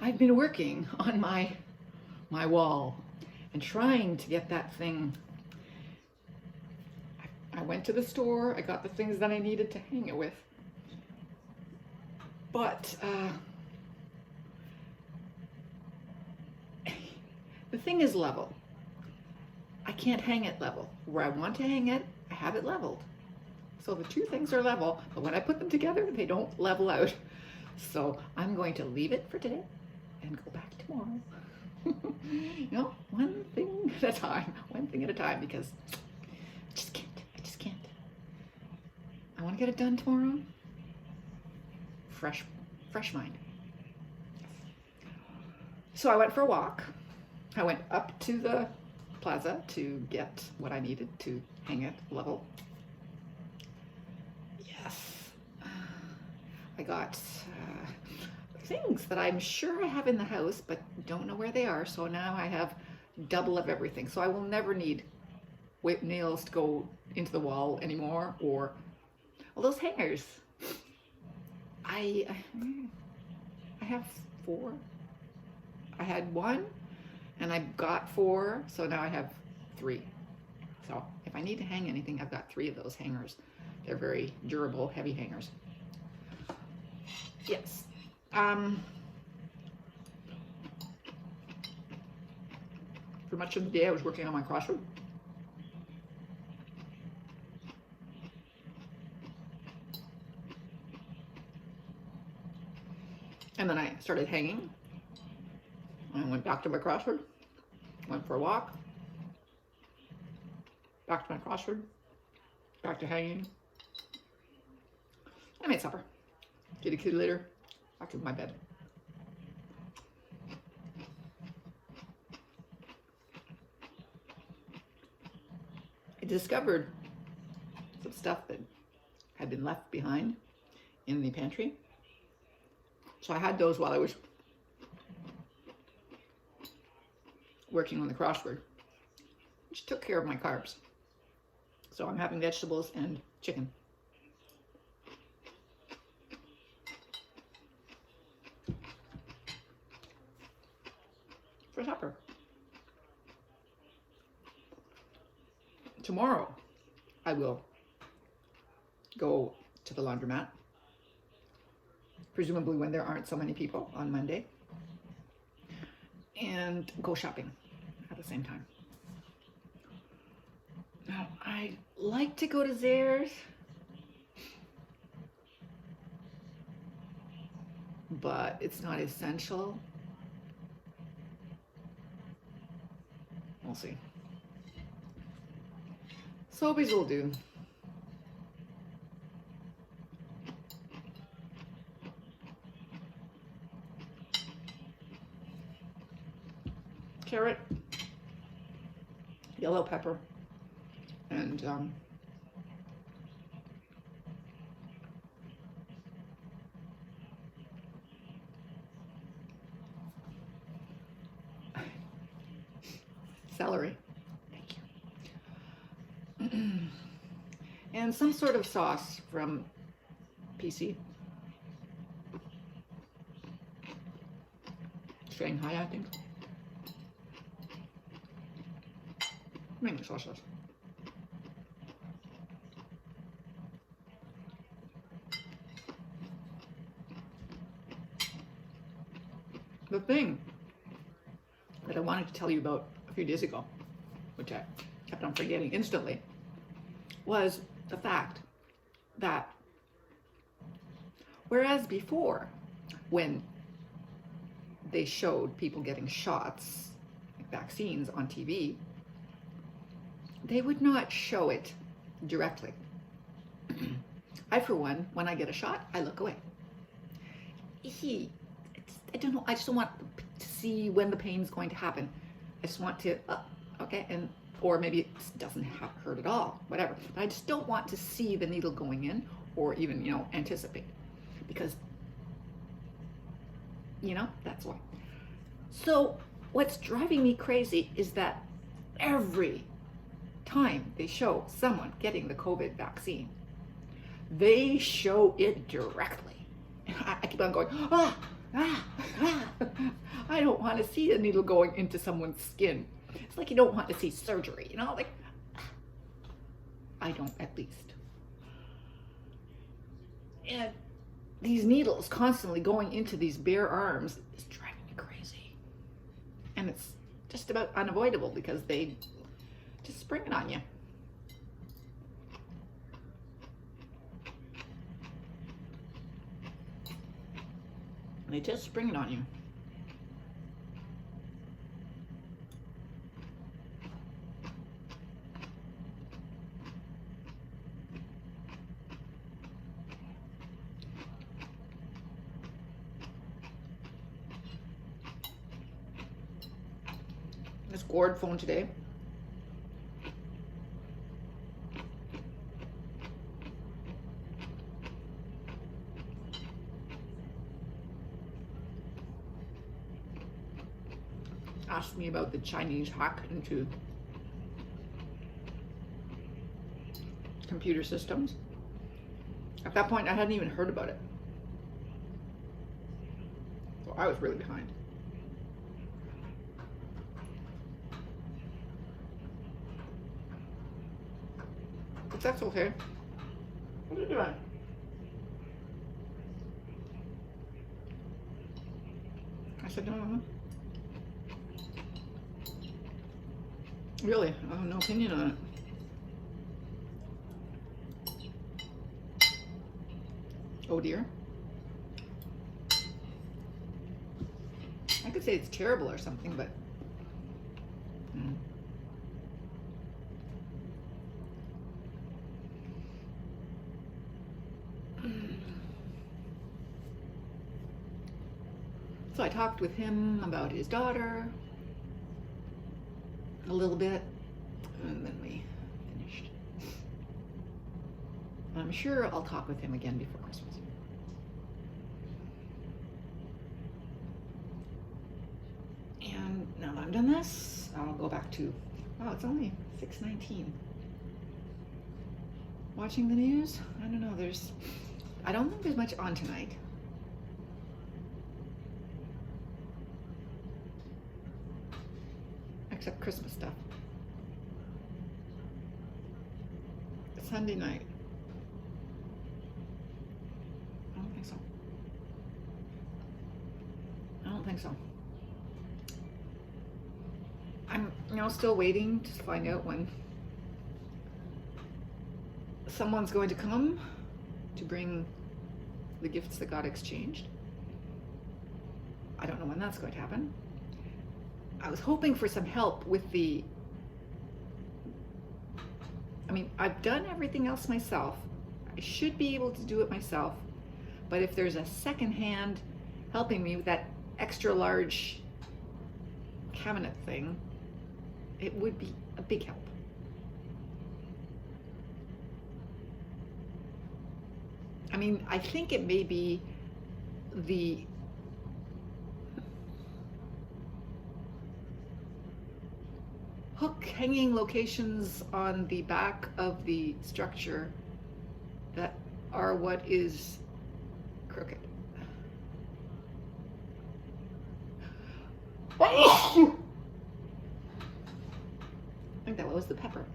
I've been working on my wall and trying to get that thing. I went to the store, I got the things that I needed to hang it with, but the thing is level. I can't hang it level. Where I want to hang it, I have it leveled. So the two things are level, but when I put them together, they don't level out. So I'm going to leave it for today and go back tomorrow. You know, one thing at a time, because I just can't. I want to get it done tomorrow. Fresh mind. So I went for a walk. I went up to the plaza to get what I needed to hang it level. Yes, I got things that I'm sure I have in the house, but don't know where they are. So now I have double of everything. So I will never need nails to go into the wall anymore, or well, those hangers. I have 4. I had 1 and I got 4, so now I have 3. So if I need to hang anything, I've got 3 of those hangers. They're very durable, heavy hangers. Yes. For much of the day I was working on my crossword. And then I started hanging. I went back to my crossword, went for a walk, back to my crossword, back to hanging. I made supper, did a kitty litter, back to my bed. I discovered some stuff that had been left behind in the pantry. So I had those while I was working on the crossword, which took care of my carbs. So I'm having vegetables and chicken. For supper. Tomorrow, I will go to the laundromat, presumably when there aren't so many people on Monday, and go shopping at the same time. Now, I like to go to Zehrs, but it's not essential. We'll see. Sobeys will do. Carrot, yellow pepper, and celery. Thank you. And some sort of sauce from PC. Shanghai, I think. Many sauces. The thing that I wanted to tell you about a few days ago, which I kept on forgetting instantly, was the fact that whereas before, when they showed people getting shots, like vaccines on TV, they would not show it directly. I, for one, when I get a shot, I look away. I don't know, I just don't want to see when the pain's going to happen. I just want to, okay, and or maybe it doesn't hurt at all, whatever. But I just don't want to see the needle going in, or even, you know, anticipate, because, you know, that's why. So what's driving me crazy is that every time they show someone getting the COVID vaccine, they show it directly. And I keep on going, I don't want to see a needle going into someone's skin. It's like you don't want to see surgery, you know, like, I don't, at least. And these needles constantly going into these bare arms is driving me crazy. And it's just about unavoidable because they just spring it on you. They just spring it on you. This Gord phone today. Asked me about the Chinese hack into computer systems. At that point, I hadn't even heard about it. So I was really behind. But that's okay. What are you doing? I said, no. Really, I have no opinion on it. Oh dear. I could say it's terrible or something, but So I talked with him about his daughter a little bit, and then we finished. I'm sure I'll talk with him again before Christmas. And now that I'm done this, I'll go back to, wow, it's only 6:19. Watching the news? I don't know, I don't think there's much on tonight. Except Christmas stuff. Sunday night. I don't think so. I don't think so. I'm, still waiting to find out when someone's going to come to bring the gifts that got exchanged. I don't know when that's going to happen. I was hoping for some help with I've done everything else myself. I should be able to do it myself, but if there's a second hand helping me with that extra large cabinet thing, it would be a big help. I think it may be the hook hanging locations on the back of the structure that are what is crooked. I think that was the pepper.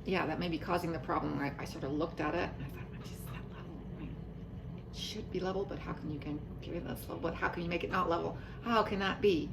Yeah, that may be causing the problem. I sort of looked at it and I thought, is that level? It should be level, but how can you configure this level? But how can you make it not level? How can that be?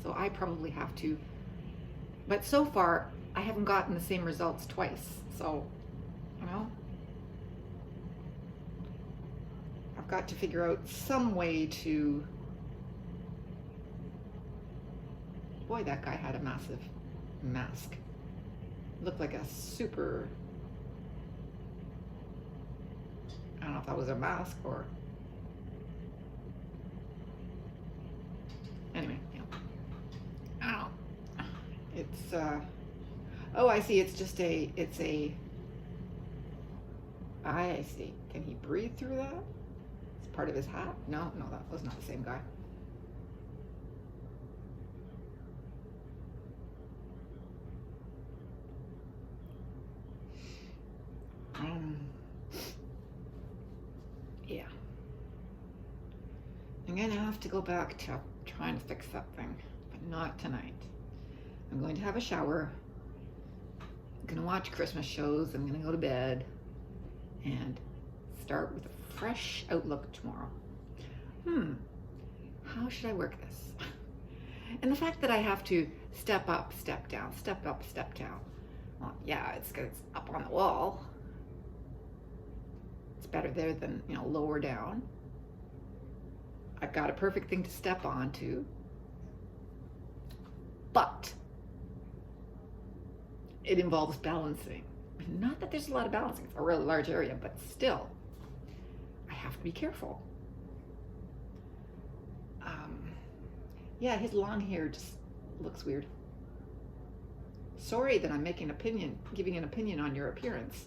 So I probably have to, but so far I haven't gotten the same results twice. So, I've got to figure out some way to, boy, that guy had a massive mask. Looked like a super, I don't know if that was a mask or, anyway, I don't know. It's, oh, I see, it's I see. Can he breathe through that? It's part of his hat? No, that was not the same guy. Yeah. I'm gonna have to go back to trying to fix that thing, but not tonight. I'm going to have a shower. I'm gonna watch Christmas shows. I'm gonna go to bed and start with a fresh outlook tomorrow. How should I work this? And the fact that I have to step up, step down, step up, step down. Well, yeah, it's up on the wall. It's better there than, lower down. I've got a perfect thing to step onto. But it involves balancing. Not that there's a lot of balancing. It's a really large area, but still, I have to be careful. Yeah, his long hair just looks weird. Sorry that I'm giving an opinion on your appearance.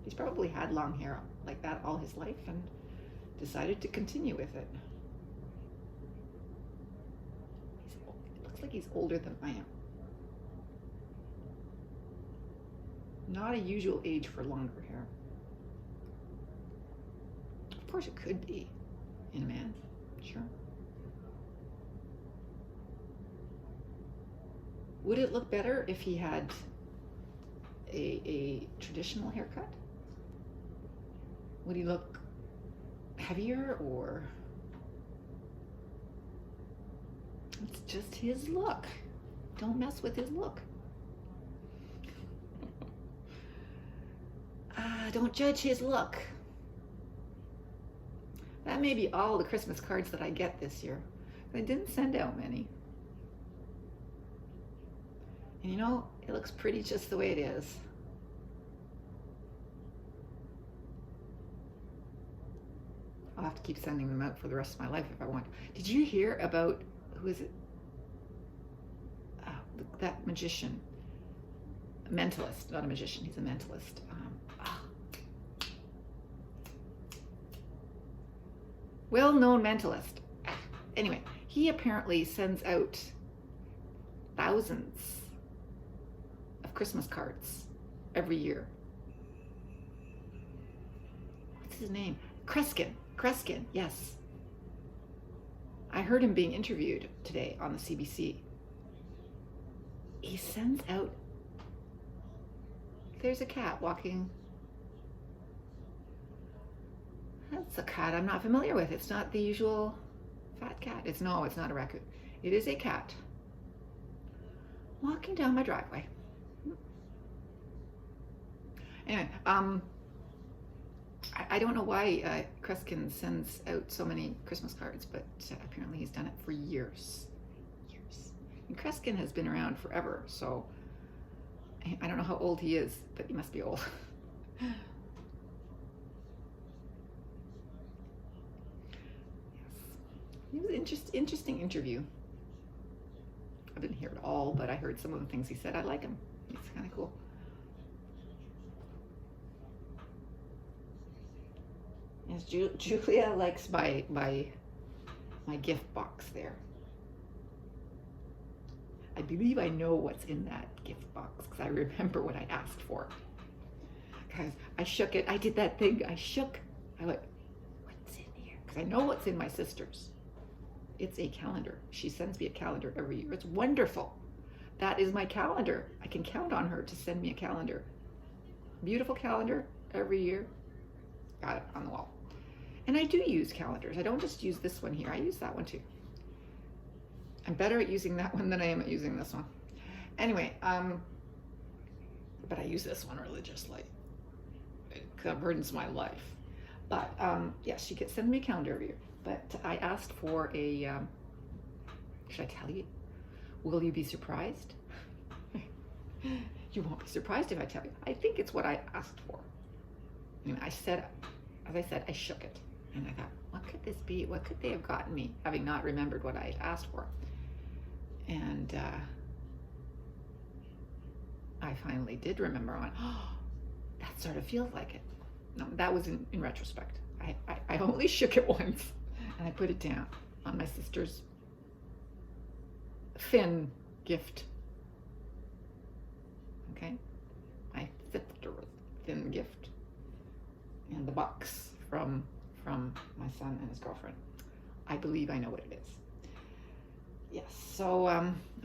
He's probably had long hair like that all his life and decided to continue with it. It looks like he's older than I am. Not a usual age for longer hair. Of course it could be in a man, sure. Would it look better if he had a traditional haircut? Would he look heavier, or it's just his look? Don't mess with his look. Don't judge his look. That may be all the Christmas cards that I get this year. I didn't send out many. And it looks pretty just the way it is. I'll have to keep sending them out for the rest of my life if I want. Did you hear about, who is it? That magician. Mentalist, not a magician, he's a mentalist. Well-known mentalist. Anyway, he apparently sends out thousands of Christmas cards every year. What's his name? Kreskin, yes. I heard him being interviewed today on the CBC. He sends out, there's a cat walking. That's a cat I'm not familiar with. It's not the usual fat cat. It's not a raccoon. It is a cat walking down my driveway. Anyway, I don't know why Kreskin sends out so many Christmas cards, but apparently he's done it for years. And Kreskin has been around forever, so I don't know how old he is, but he must be old. It was an interesting interview. I didn't hear it all, but I heard some of the things he said. I like him. He's kind of cool. Yes, Julia likes my gift box there. I believe I know what's in that gift box because I remember what I asked for. Guys, I shook it. I did that thing. I went, what's in here? Because I know what's in my sister's. It's a calendar. She sends me a calendar every year. It's wonderful. That is my calendar. I can count on her to send me a calendar. Beautiful calendar every year. Got it on the wall. And I do use calendars. I don't just use this one here. I use that one too. I'm better at using that one than I am at using this one. Anyway, but I use this one religiously. It burdens my life. But yes, she gets send me a calendar every year. But I asked for a, should I tell you? Will you be surprised? You won't be surprised if I tell you. I think it's what I asked for. And I said, as I said, I shook it. And I thought, what could this be? What could they have gotten me, having not remembered what I asked for? And I finally did remember on, that sort of feels like it. No, that was in retrospect. I only shook it once. And I put it down on my sister's Finn gift. Okay? My Finn gift. the box from my son and his girlfriend. I believe I know what it is. Yes, so,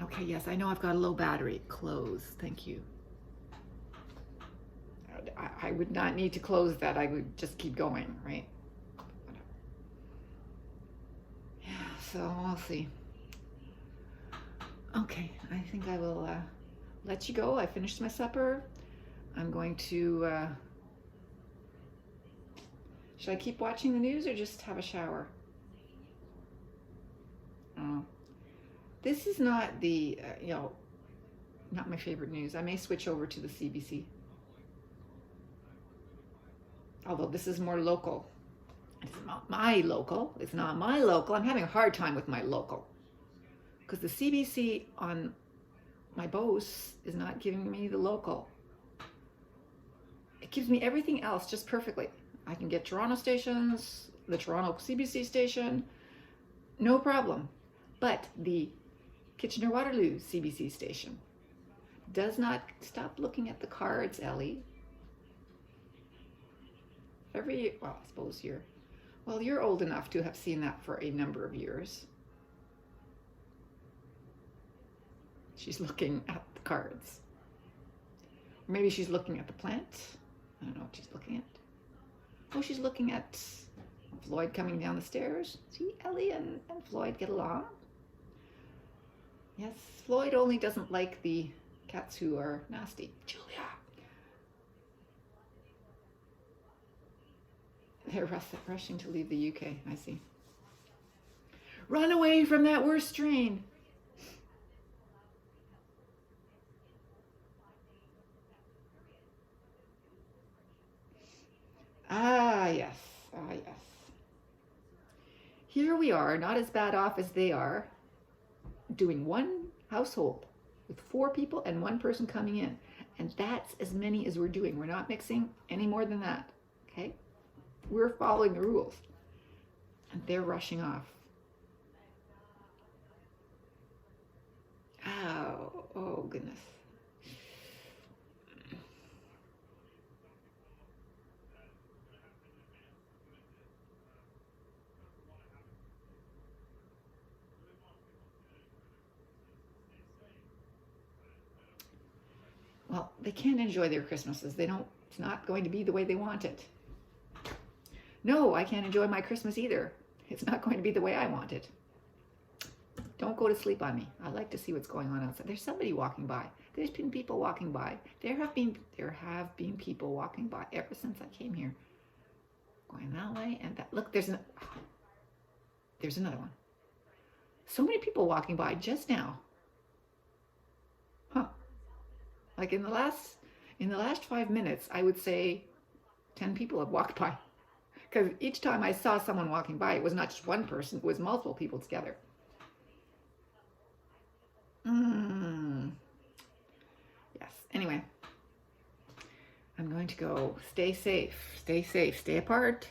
okay, yes, I know I've got a low battery. Close, thank you. I would not need to close that. I would just keep going, right? Yeah, so we'll see. Okay, I think I will let you go. I finished my supper. I'm going to, should I keep watching the news or just have a shower? This is not the, not my favorite news. I may switch over to the CBC. Although this is more local. It's not my local. It's not my local. I'm having a hard time with my local. Because the CBC on my Bose is not giving me the local. It gives me everything else just perfectly. I can get Toronto stations, the Toronto CBC station, no problem. But the Kitchener-Waterloo CBC station does not. Stop looking at the cards, Ellie. Well, I suppose you're old enough to have seen that for a number of years. She's looking at the cards. Or maybe she's looking at the plant. I don't know what she's looking at. Oh, she's looking at Floyd coming down the stairs. See, Ellie and Floyd get along. Yes, Floyd only doesn't like the cats who are nasty. Julia. They're rushing to leave the UK, I see. Run away from that worst strain. Ah, yes. Ah, yes. Here we are, not as bad off as they are, doing one household with 4 people and 1 person coming in. And that's as many as we're doing. We're not mixing any more than that, okay? We're following the rules. And they're rushing off. Oh goodness. Well, they can't enjoy their Christmases. It's not going to be the way they want it. No, I can't enjoy my Christmas either. It's not going to be the way I want it. Don't go to sleep on me. I like to see what's going on outside. There's somebody walking by. There's been people walking by. There have been people walking by ever since I came here. Going that way and that. Look, there's another one. So many people walking by just now. Huh. Like in the last 5 minutes, I would say 10 people have walked by. Because each time I saw someone walking by, it was not just one person, it was multiple people together. Yes, anyway. I'm going to go. Stay safe, stay apart.